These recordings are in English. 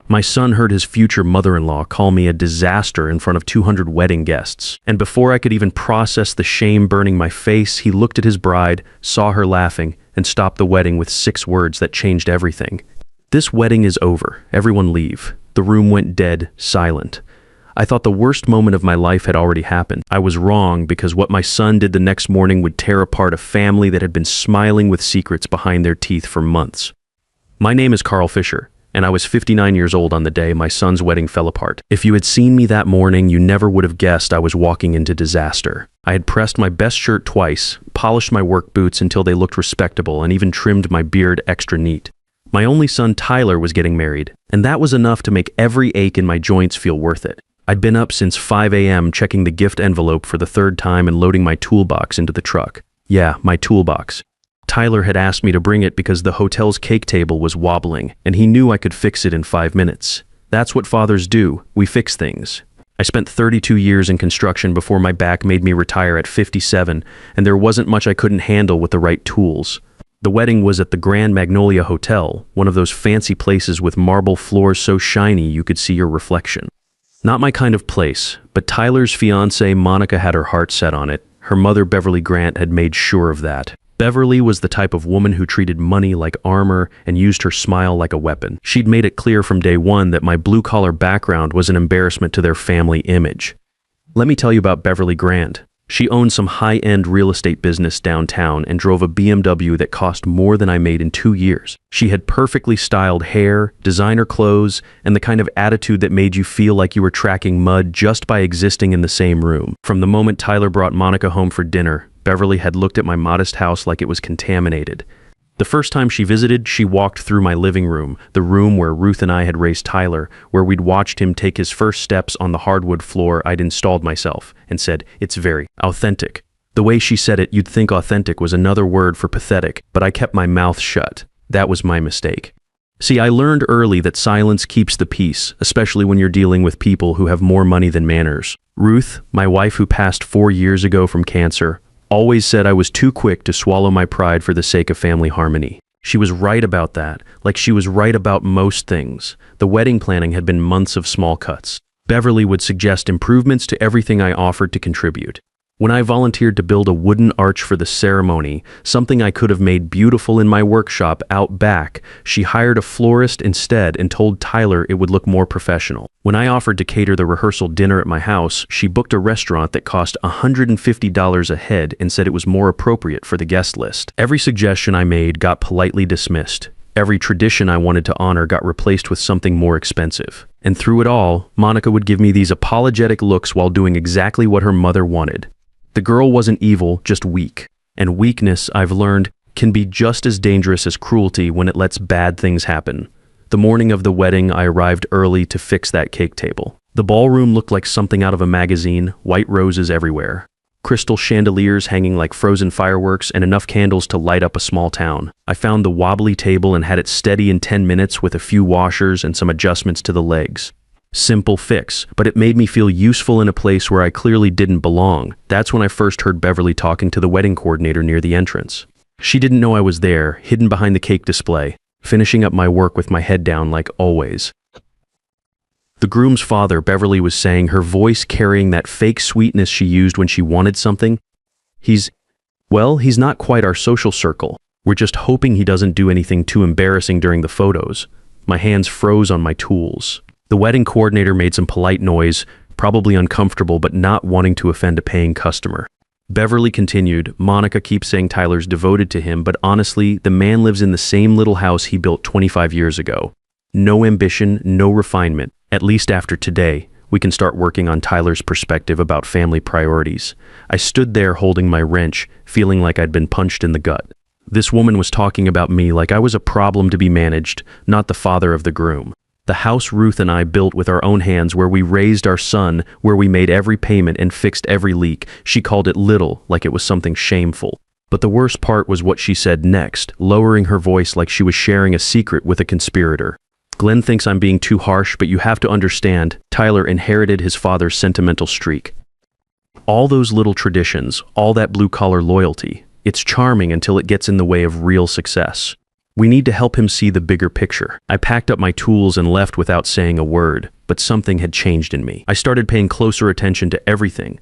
My son heard his future mother-in-law call me a disaster in front of 200 wedding guests. And before I could even process the shame burning my face, he looked at his bride, saw her laughing, and stopped the wedding with 6 words that changed everything. "This wedding is over. Everyone leave." The room went dead, silent. I thought the worst moment of my life had already happened. I was wrong, because what my son did the next morning would tear apart a family that had been smiling with secrets behind their teeth for months. My name is Carl Fisher, and I was 59 years old on the day my son's wedding fell apart. If you had seen me that morning, you never would have guessed I was walking into disaster. I had pressed my best shirt twice, polished my work boots until they looked respectable, and even trimmed my beard extra neat. My only son, Tyler, was getting married, and that was enough to make every ache in my joints feel worth it. I'd been up since 5 a.m. checking the gift envelope for the 3rd time and loading my toolbox into the truck. Yeah, my toolbox. Tyler had asked me to bring it because the hotel's cake table was wobbling, and he knew I could fix it in 5 minutes. That's what fathers do. We fix things. I spent 32 years in construction before my back made me retire at 57, and there wasn't much I couldn't handle with the right tools. The wedding was at the Grand Magnolia Hotel, one of those fancy places with marble floors so shiny you could see your reflection. Not my kind of place, but Tyler's fiancée Monica had her heart set on it. Her mother, Beverly Grant, had made sure of that. Beverly was the type of woman who treated money like armor and used her smile like a weapon. She'd made it clear from day one that my blue-collar background was an embarrassment to their family image. Let me tell you about Beverly Grant. She owned some high-end real estate business downtown and drove a BMW that cost more than I made in 2 years. She had perfectly styled hair, designer clothes, and the kind of attitude that made you feel like you were tracking mud just by existing in the same room. From the moment Tyler brought Monica home for dinner, Beverly had looked at my modest house like it was contaminated. The first time she visited, she walked through my living room, the room where Ruth and I had raised Tyler, where we'd watched him take his first steps on the hardwood floor I'd installed myself, and said, "It's very authentic." The way she said it, you'd think authentic was another word for pathetic, but I kept my mouth shut. That was my mistake. See, I learned early that silence keeps the peace, especially when you're dealing with people who have more money than manners. Ruth, my wife who passed 4 years ago from cancer, always said I was too quick to swallow my pride for the sake of family harmony. She was right about that, like she was right about most things. The wedding planning had been months of small cuts. Beverly would suggest improvements to everything I offered to contribute. When I volunteered to build a wooden arch for the ceremony, something I could have made beautiful in my workshop out back, she hired a florist instead and told Tyler it would look more professional. When I offered to cater the rehearsal dinner at my house, she booked a restaurant that cost $150 a head and said it was more appropriate for the guest list. Every suggestion I made got politely dismissed. Every tradition I wanted to honor got replaced with something more expensive. And through it all, Monica would give me these apologetic looks while doing exactly what her mother wanted. The girl wasn't evil, just weak. And weakness, I've learned, can be just as dangerous as cruelty when it lets bad things happen. The morning of the wedding, I arrived early to fix that cake table. The ballroom looked like something out of a magazine, white roses everywhere. Crystal chandeliers hanging like frozen fireworks and enough candles to light up a small town. I found the wobbly table and had it steady in 10 minutes with a few washers and some adjustments to the legs. Simple fix, but it made me feel useful in a place where I clearly didn't belong. That's when I first heard Beverly talking to the wedding coordinator near the entrance. She didn't know I was there, hidden behind the cake display, finishing up my work with my head down like always. The groom's father, Beverly was saying, her voice carrying that fake sweetness she used when she wanted something. He's not quite our social circle. We're just hoping he doesn't do anything too embarrassing during the photos. My hands froze on my tools. The wedding coordinator made some polite noise, probably uncomfortable but not wanting to offend a paying customer. Beverly continued, "Monica keeps saying Tyler's devoted to him, but honestly, the man lives in the same little house he built 25 years ago. No ambition, no refinement. At least after today, we can start working on Tyler's perspective about family priorities." I stood there holding my wrench, feeling like I'd been punched in the gut. This woman was talking about me like I was a problem to be managed, not the father of the groom. The house Ruth and I built with our own hands, where we raised our son, where we made every payment and fixed every leak, she called it little, like it was something shameful. But the worst part was what she said next, lowering her voice like she was sharing a secret with a conspirator. "Glenn thinks I'm being too harsh, but you have to understand, Tyler inherited his father's sentimental streak. All those little traditions, all that blue-collar loyalty, it's charming until it gets in the way of real success. We need to help him see the bigger picture. I packed up my tools and left without saying a word, but something had changed in me. I started paying closer attention to everything.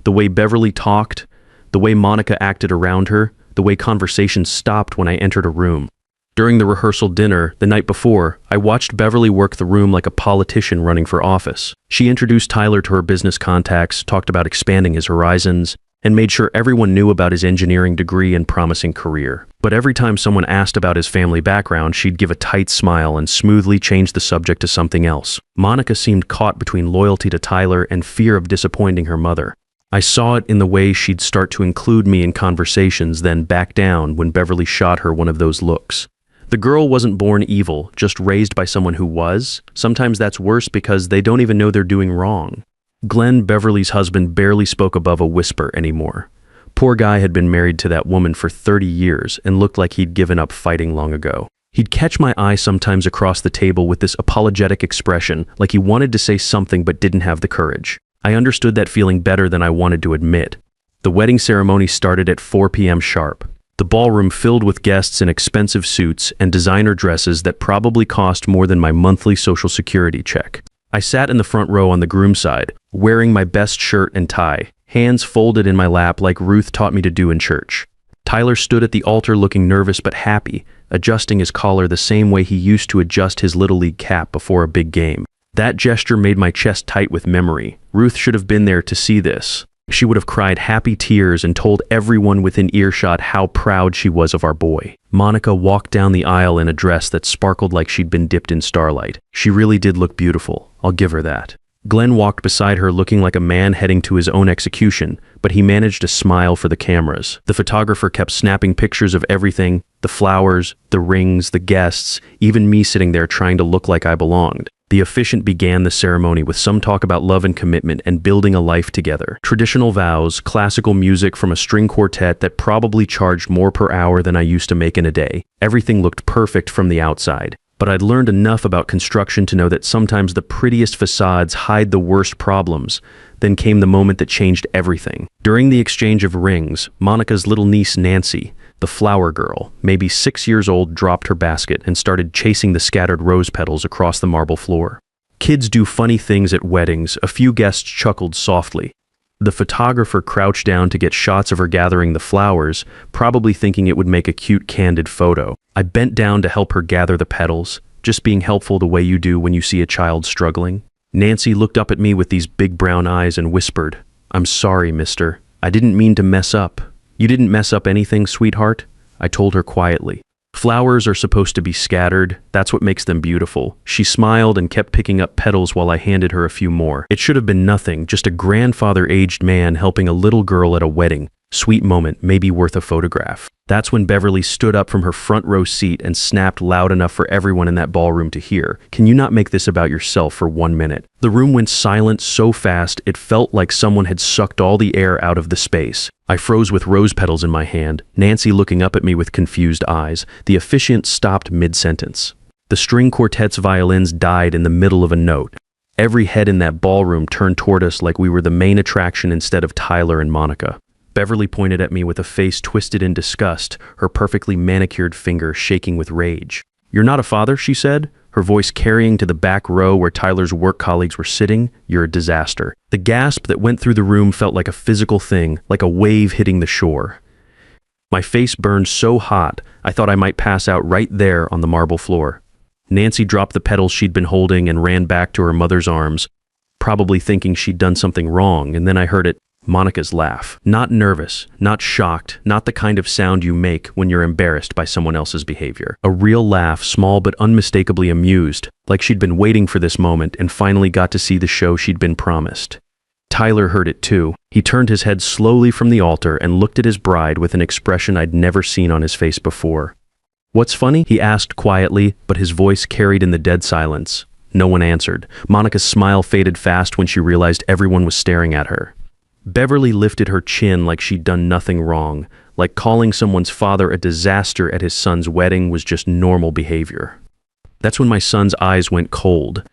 The way Beverly talked, the way Monica acted around her, the way conversations stopped when I entered a room. During the rehearsal dinner, the night before, I watched Beverly work the room like a politician running for office. She introduced Tyler to her business contacts, talked about expanding his horizons, and made sure everyone knew about his engineering degree and promising career. But every time someone asked about his family background, she'd give a tight smile and smoothly change the subject to something else. Monica seemed caught between loyalty to Tyler and fear of disappointing her mother. I saw it in the way she'd start to include me in conversations, then back down when Beverly shot her one of those looks. The girl wasn't born evil, just raised by someone who was. Sometimes that's worse because they don't even know they're doing wrong. Glenn, Beverly's husband, barely spoke above a whisper anymore. Poor guy had been married to that woman for 30 years and looked like he'd given up fighting long ago. He'd catch my eye sometimes across the table with this apologetic expression, like he wanted to say something but didn't have the courage. I understood that feeling better than I wanted to admit. The wedding ceremony started at 4 p.m. sharp. The ballroom filled with guests in expensive suits and designer dresses that probably cost more than my monthly Social Security check. I sat in the front row on the groom's side, wearing my best shirt and tie, hands folded in my lap like Ruth taught me to do in church. Tyler stood at the altar looking nervous but happy, adjusting his collar the same way he used to adjust his Little League cap before a big game. That gesture made my chest tight with memory. Ruth should have been there to see this. She would have cried happy tears and told everyone within earshot how proud she was of our boy. Monica walked down the aisle in a dress that sparkled like she'd been dipped in starlight. She really did look beautiful, I'll give her that. Glenn walked beside her looking like a man heading to his own execution, but he managed to smile for the cameras. The photographer kept snapping pictures of everything, the flowers, the rings, the guests, even me sitting there trying to look like I belonged. The officiant began the ceremony with some talk about love and commitment and building a life together. Traditional vows, classical music from a string quartet that probably charged more per hour than I used to make in a day. Everything looked perfect from the outside. But I'd learned enough about construction to know that sometimes the prettiest facades hide the worst problems. Then came the moment that changed everything. During the exchange of rings, Monica's little niece Nancy, the flower girl, maybe 6 years old, dropped her basket and started chasing the scattered rose petals across the marble floor. Kids do funny things at weddings. A few guests chuckled softly. The photographer crouched down to get shots of her gathering the flowers, probably thinking it would make a cute, candid photo. I bent down to help her gather the petals, just being helpful the way you do when you see a child struggling. Nancy looked up at me with these big brown eyes and whispered, "I'm sorry, mister. I didn't mean to mess up." "You didn't mess up anything, sweetheart," I told her quietly. Flowers are supposed to be scattered. That's what makes them beautiful. She smiled and kept picking up petals while I handed her a few more. It should have been nothing, just a grandfather-aged man helping a little girl at a wedding. Sweet moment, maybe worth a photograph. That's when Beverly stood up from her front row seat and snapped loud enough for everyone in that ballroom to hear, "Can you not make this about yourself for 1 minute?" The room went silent so fast it felt like someone had sucked all the air out of the space. I froze with rose petals in my hand, Nancy looking up at me with confused eyes. The officiant stopped mid-sentence. The string quartet's violins died in the middle of a note. Every head in that ballroom turned toward us like we were the main attraction instead of Tyler and Monica. Beverly pointed at me with a face twisted in disgust, her perfectly manicured finger shaking with rage. "You're not a father," she said, her voice carrying to the back row where Tyler's work colleagues were sitting. "You're a disaster." The gasp that went through the room felt like a physical thing, like a wave hitting the shore. My face burned so hot, I thought I might pass out right there on the marble floor. Nancy dropped the petals she'd been holding and ran back to her mother's arms, probably thinking she'd done something wrong, and then I heard it. Monica's laugh. Not nervous, not shocked, not the kind of sound you make when you're embarrassed by someone else's behavior. A real laugh, small but unmistakably amused, like she'd been waiting for this moment and finally got to see the show she'd been promised. Tyler heard it too. He turned his head slowly from the altar and looked at his bride with an expression I'd never seen on his face before. "What's funny?" he asked quietly, but his voice carried in the dead silence. No one answered. Monica's smile faded fast when she realized everyone was staring at her. Beverly lifted her chin like she'd done nothing wrong, like calling someone's father a disaster at his son's wedding was just normal behavior. That's when my son's eyes went cold.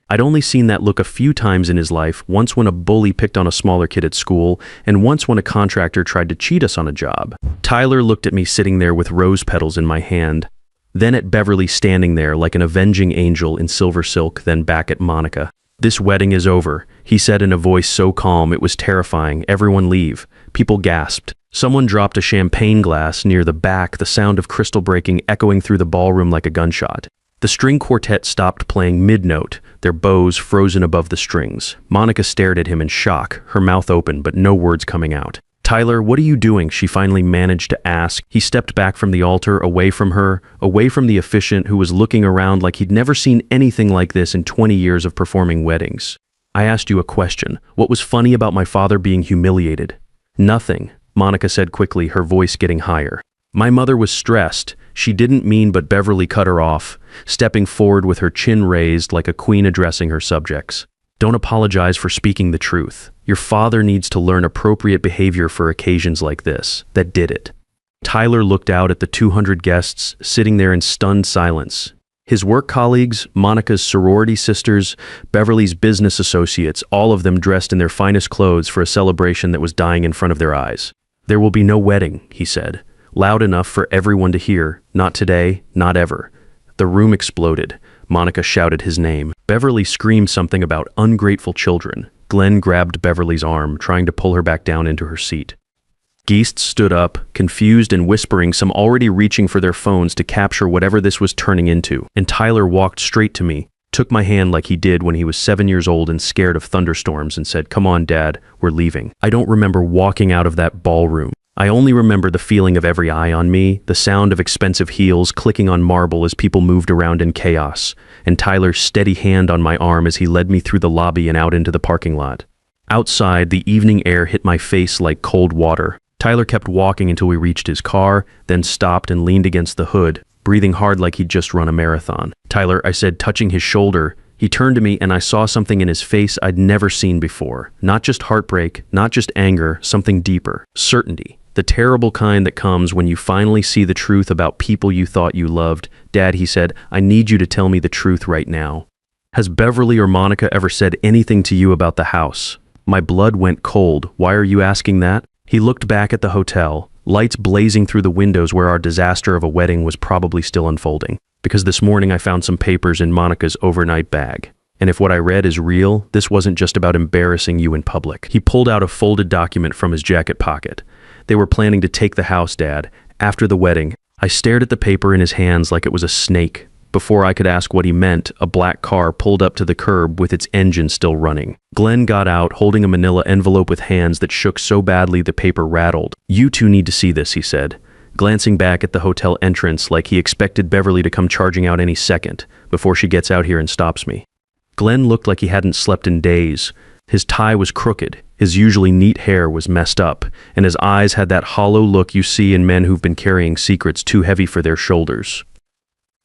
I'd only seen that look a few times in his life, once when a bully picked on a smaller kid at school, and once when a contractor tried to cheat us on a job. Tyler looked at me sitting there with rose petals in my hand. then at Beverly standing there like an avenging angel in silver silk, then back at Monica. "This wedding is over," he said in a voice so calm it was terrifying. "Everyone leave." People gasped. Someone dropped a champagne glass near the back, the sound of crystal breaking echoing through the ballroom like a gunshot. The string quartet stopped playing mid-note, their bows frozen above the strings. Monica stared at him in shock, her mouth open but no words coming out. "Tyler, what are you doing?" she finally managed to ask. He stepped back from the altar, away from her, away from the officiant who was looking around like he'd never seen anything like this in 20 years of performing weddings. "I asked you a question. What was funny about my father being humiliated?" "Nothing," Monica said quickly, her voice getting higher. "My mother was stressed." She didn't mean, but Beverly cut her off, stepping forward with her chin raised like a queen addressing her subjects. "Don't apologize for speaking the truth. Your father needs to learn appropriate behavior for occasions like this." That did it. Tyler looked out at the 200 guests sitting there in stunned silence. His work colleagues, Monica's sorority sisters, Beverly's business associates, all of them dressed in their finest clothes for a celebration that was dying in front of their eyes. "There will be no wedding," he said, loud enough for everyone to hear. "Not today, not ever." The room exploded. Monica shouted his name. Beverly screamed something about ungrateful children. Glenn grabbed Beverly's arm, trying to pull her back down into her seat. Geist stood up, confused and whispering, some already reaching for their phones to capture whatever this was turning into. And Tyler walked straight to me, took my hand like he did when he was 7 years old and scared of thunderstorms, and said, "Come on, Dad, we're leaving." I don't remember walking out of that ballroom. I only remember the feeling of every eye on me, the sound of expensive heels clicking on marble as people moved around in chaos, and Tyler's steady hand on my arm as he led me through the lobby and out into the parking lot. Outside, the evening air hit my face like cold water. Tyler kept walking until we reached his car, then stopped and leaned against the hood, breathing hard like he'd just run a marathon. "Tyler," I said, touching his shoulder. He turned to me and I saw something in his face I'd never seen before. Not just heartbreak, not just anger, something deeper. Certainty. The terrible kind that comes when you finally see the truth about people you thought you loved. "Dad," he said, "I need you to tell me the truth right now. Has Beverly or Monica ever said anything to you about the house?" My blood went cold. "Why are you asking that?" He looked back at the hotel, lights blazing through the windows where our disaster of a wedding was probably still unfolding. "Because this morning I found some papers in Monica's overnight bag. And if what I read is real, this wasn't just about embarrassing you in public." He pulled out a folded document from his jacket pocket. "They were planning to take the house, Dad, after the wedding." I stared at the paper in his hands like it was a snake. Before I could ask what he meant, a black car pulled up to the curb with its engine still running. Glenn got out, holding a manila envelope with hands that shook so badly the paper rattled. "You two need to see this," he said, glancing back at the hotel entrance like he expected Beverly to come charging out any second before she gets out here and stops me. Glenn looked like he hadn't slept in days. His tie was crooked, his usually neat hair was messed up, and his eyes had that hollow look you see in men who've been carrying secrets too heavy for their shoulders.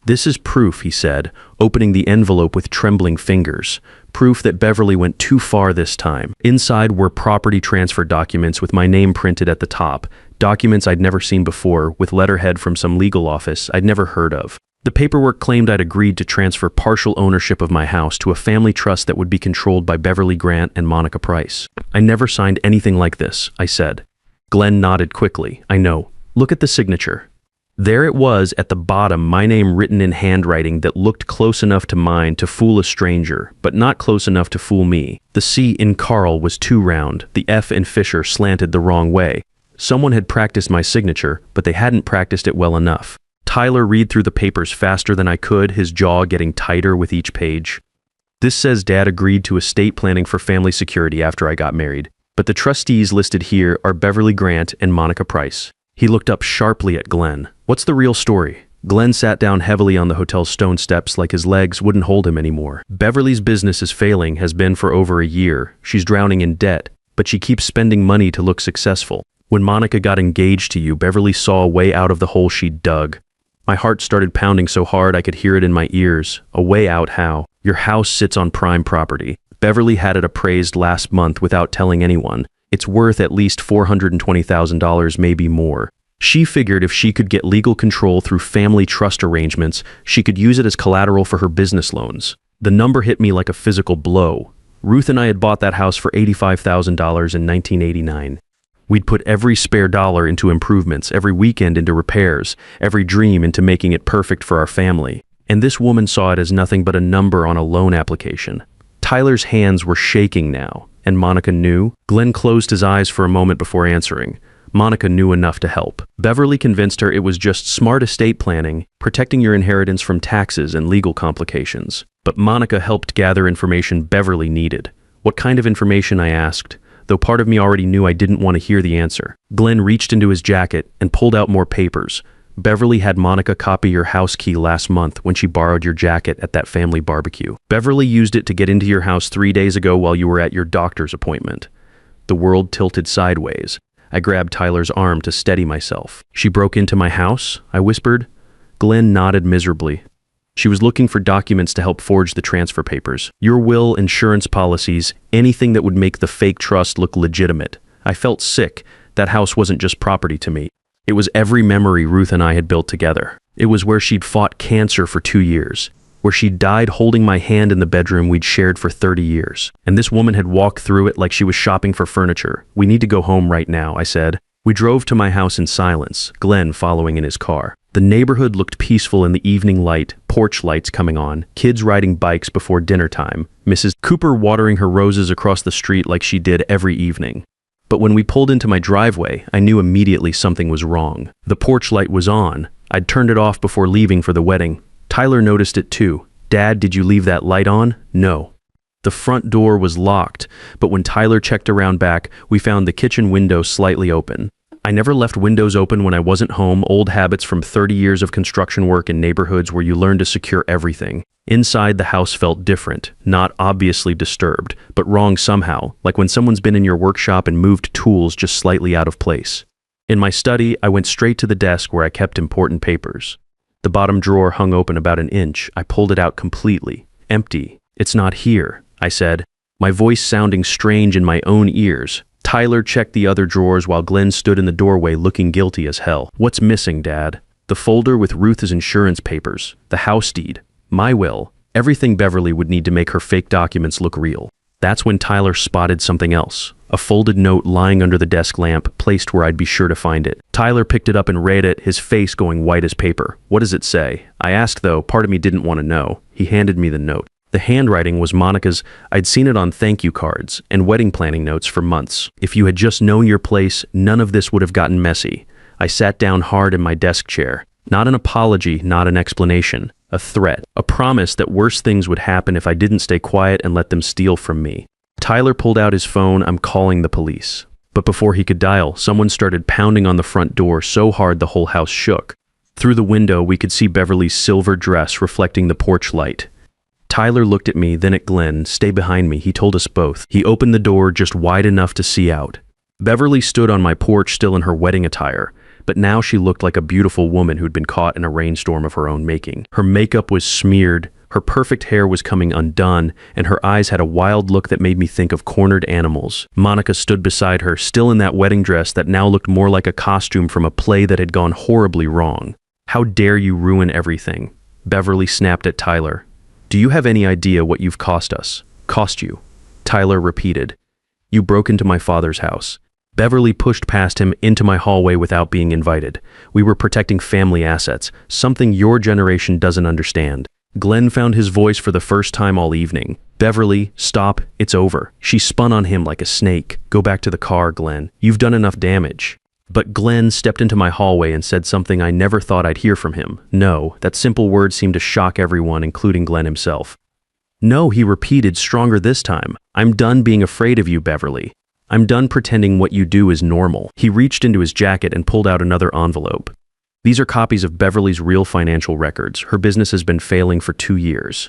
"This is proof," he said, opening the envelope with trembling fingers. "Proof that Beverly went too far this time." Inside were property transfer documents with my name printed at the top, documents I'd never seen before, with letterhead from some legal office I'd never heard of. The paperwork claimed I'd agreed to transfer partial ownership of my house to a family trust that would be controlled by Beverly Grant and Monica Price. "I never signed anything like this," I said. Glenn nodded quickly. "I know. Look at the signature." There it was at the bottom, my name written in handwriting that looked close enough to mine to fool a stranger, but not close enough to fool me. The C in Carl was too round, the F in Fisher slanted the wrong way. Someone had practiced my signature, but they hadn't practiced it well enough. Tyler read through the papers faster than I could, his jaw getting tighter with each page. "This says Dad agreed to estate planning for family security after I got married, but the trustees listed here are Beverly Grant and Monica Price." He looked up sharply at Glenn. "What's the real story?" Glenn sat down heavily on the hotel's stone steps like his legs wouldn't hold him anymore. "Beverly's business is failing, has been for over a year. She's drowning in debt, but she keeps spending money to look successful. When Monica got engaged to you, Beverly saw a way out of the hole she'd dug." My heart started pounding so hard I could hear it in my ears. "A way out how? Your house sits on prime property. Beverly had it appraised last month without telling anyone. It's worth at least $420,000, maybe more. She figured if she could get legal control through family trust arrangements, she could use it as collateral for her business loans." The number hit me like a physical blow. Ruth and I had bought that house for $85,000 in 1989. We'd put every spare dollar into improvements, every weekend into repairs, every dream into making it perfect for our family. And this woman saw it as nothing but a number on a loan application. Tyler's hands were shaking now, and Monica knew. Glenn closed his eyes for a moment before answering. Monica knew enough to help. Beverly convinced her it was just smart estate planning, protecting your inheritance from taxes and legal complications. But Monica helped gather information Beverly needed. What kind of information, I asked, though part of me already knew I didn't want to hear the answer. Glenn reached into his jacket and pulled out more papers. Beverly had Monica copy your house key last month when she borrowed your jacket at that family barbecue. Beverly used it to get into your house 3 days ago while you were at your doctor's appointment. The world tilted sideways. I grabbed Tyler's arm to steady myself. She broke into my house? I whispered. Glenn nodded miserably. She was looking for documents to help forge the transfer papers. Your will, insurance policies, anything that would make the fake trust look legitimate. I felt sick. That house wasn't just property to me. It was every memory Ruth and I had built together. It was where she'd fought cancer for 2 years, where she died holding my hand in the bedroom we'd shared for 30 years. And this woman had walked through it like she was shopping for furniture. We need to go home right now, I said. We drove to my house in silence, Glenn following in his car. The neighborhood looked peaceful in the evening light, porch lights coming on, kids riding bikes before dinner time, Mrs. Cooper watering her roses across the street like she did every evening. But when we pulled into my driveway, I knew immediately something was wrong. The porch light was on. I'd turned it off before leaving for the wedding. Tyler noticed it too. Dad, did you leave that light on? No. The front door was locked, but when Tyler checked around back, we found the kitchen window slightly open. I never left windows open when I wasn't home, old habits from 30 years of construction work in neighborhoods where you learn to secure everything. Inside, the house felt different, not obviously disturbed, but wrong somehow, like when someone's been in your workshop and moved tools just slightly out of place. In my study, I went straight to the desk where I kept important papers. The bottom drawer hung open about an inch. I pulled it out completely. Empty. It's not here, I said, my voice sounding strange in my own ears. Tyler checked the other drawers while Glenn stood in the doorway looking guilty as hell. What's missing, Dad? The folder with Ruth's insurance papers, the house deed, my will, everything Beverly would need to make her fake documents look real. That's when Tyler spotted something else. A folded note lying under the desk lamp, placed where I'd be sure to find it. Tyler picked it up and read it, his face going white as paper. What does it say? I asked, though part of me didn't want to know. He handed me the note. The handwriting was Monica's. I'd seen it on thank you cards and wedding planning notes for months. If you had just known your place, none of this would have gotten messy. I sat down hard in my desk chair. Not an apology, not an explanation. A threat. A promise that worse things would happen if I didn't stay quiet and let them steal from me. Tyler pulled out his phone. I'm calling the police. But before he could dial, someone started pounding on the front door so hard the whole house shook. Through the window, we could see Beverly's silver dress reflecting the porch light. Tyler looked at me, then at Glenn. Stay behind me, he told us both. He opened the door just wide enough to see out. Beverly stood on my porch still in her wedding attire, but now she looked like a beautiful woman who'd been caught in a rainstorm of her own making. Her makeup was smeared, her perfect hair was coming undone, and her eyes had a wild look that made me think of cornered animals. Monica stood beside her, still in that wedding dress that now looked more like a costume from a play that had gone horribly wrong. How dare you ruin everything? Beverly snapped at Tyler. Do you have any idea what you've cost us? Cost you? Tyler repeated. You broke into my father's house. Beverly pushed past him into my hallway without being invited. We were protecting family assets, something your generation doesn't understand. Glenn found his voice for the first time all evening. Beverly, stop, it's over. She spun on him like a snake. Go back to the car, Glenn. You've done enough damage. But Glenn stepped into my hallway and said something I never thought I'd hear from him. No, that simple word seemed to shock everyone, including Glenn himself. No, he repeated, stronger this time. I'm done being afraid of you, Beverly. I'm done pretending what you do is normal. He reached into his jacket and pulled out another envelope. These are copies of Beverly's real financial records. Her business has been failing for 2 years.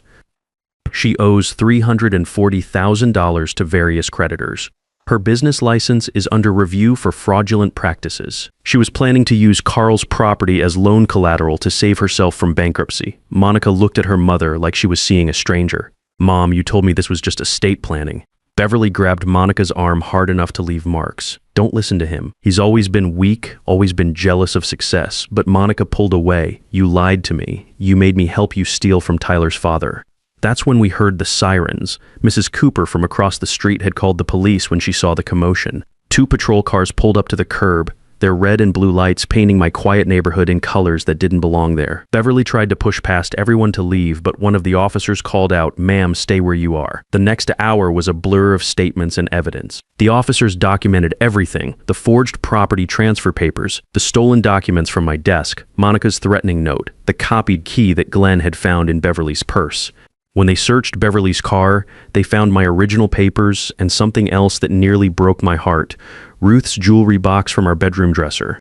She owes $340,000 to various creditors. Her business license is under review for fraudulent practices. She was planning to use Carl's property as loan collateral to save herself from bankruptcy. Monica looked at her mother like she was seeing a stranger. Mom, you told me this was just estate planning. Beverly grabbed Monica's arm hard enough to leave marks. Don't listen to him. He's always been weak, always been jealous of success. But Monica pulled away. You lied to me. You made me help you steal from Tyler's father. That's when we heard the sirens. Mrs. Cooper from across the street had called the police when she saw the commotion. Two patrol cars pulled up to the curb, their red and blue lights painting my quiet neighborhood in colors that didn't belong there. Beverly tried to push past everyone to leave, but one of the officers called out, "Ma'am, stay where you are." The next hour was a blur of statements and evidence. The officers documented everything: the forged property transfer papers, the stolen documents from my desk, Monica's threatening note, the copied key that Glenn had found in Beverly's purse. When they searched Beverly's car, they found my original papers and something else that nearly broke my heart: Ruth's jewelry box from our bedroom dresser.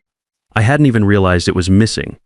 I hadn't even realized it was missing.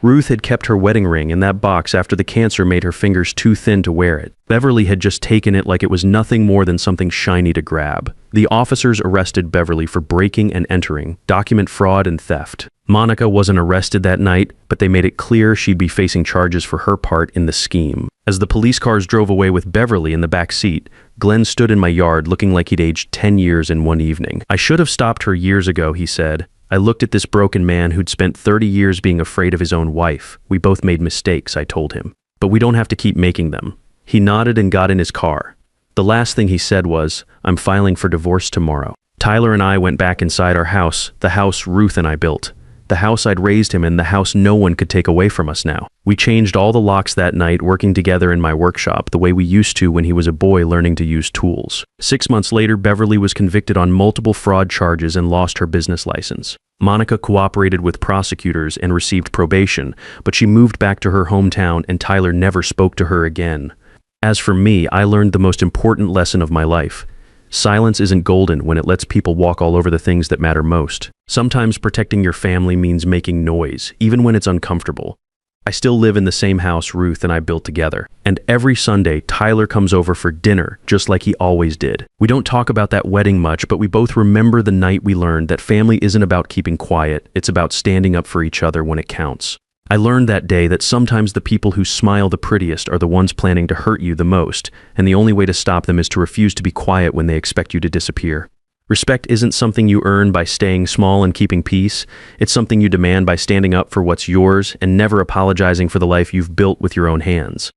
Ruth had kept her wedding ring in that box after the cancer made her fingers too thin to wear it. Beverly had just taken it like it was nothing more than something shiny to grab. The officers arrested Beverly for breaking and entering, document fraud and theft. Monica wasn't arrested that night, but they made it clear she'd be facing charges for her part in the scheme. As the police cars drove away with Beverly in the back seat, Glenn stood in my yard looking like he'd aged 10 years in one evening. "I should have stopped her years ago," he said. "I looked at this broken man who'd spent 30 years being afraid of his own wife. We both made mistakes," I told him. "But we don't have to keep making them." He nodded and got in his car. The last thing he said was, "I'm filing for divorce tomorrow." Tyler and I went back inside our house, the house Ruth and I built. The house I'd raised him in, the house no one could take away from us now. We changed all the locks that night, working together in my workshop, the way we used to when he was a boy learning to use tools. 6 months later, Beverly was convicted on multiple fraud charges and lost her business license. Monica cooperated with prosecutors and received probation, but she moved back to her hometown and Tyler never spoke to her again. As for me, I learned the most important lesson of my life. Silence isn't golden when it lets people walk all over the things that matter most. Sometimes protecting your family means making noise, even when it's uncomfortable. I still live in the same house Ruth and I built together. And every Sunday, Tyler comes over for dinner, just like he always did. We don't talk about that wedding much, but we both remember the night we learned that family isn't about keeping quiet, it's about standing up for each other when it counts. I learned that day that sometimes the people who smile the prettiest are the ones planning to hurt you the most, and the only way to stop them is to refuse to be quiet when they expect you to disappear. Respect isn't something you earn by staying small and keeping peace. It's something you demand by standing up for what's yours and never apologizing for the life you've built with your own hands.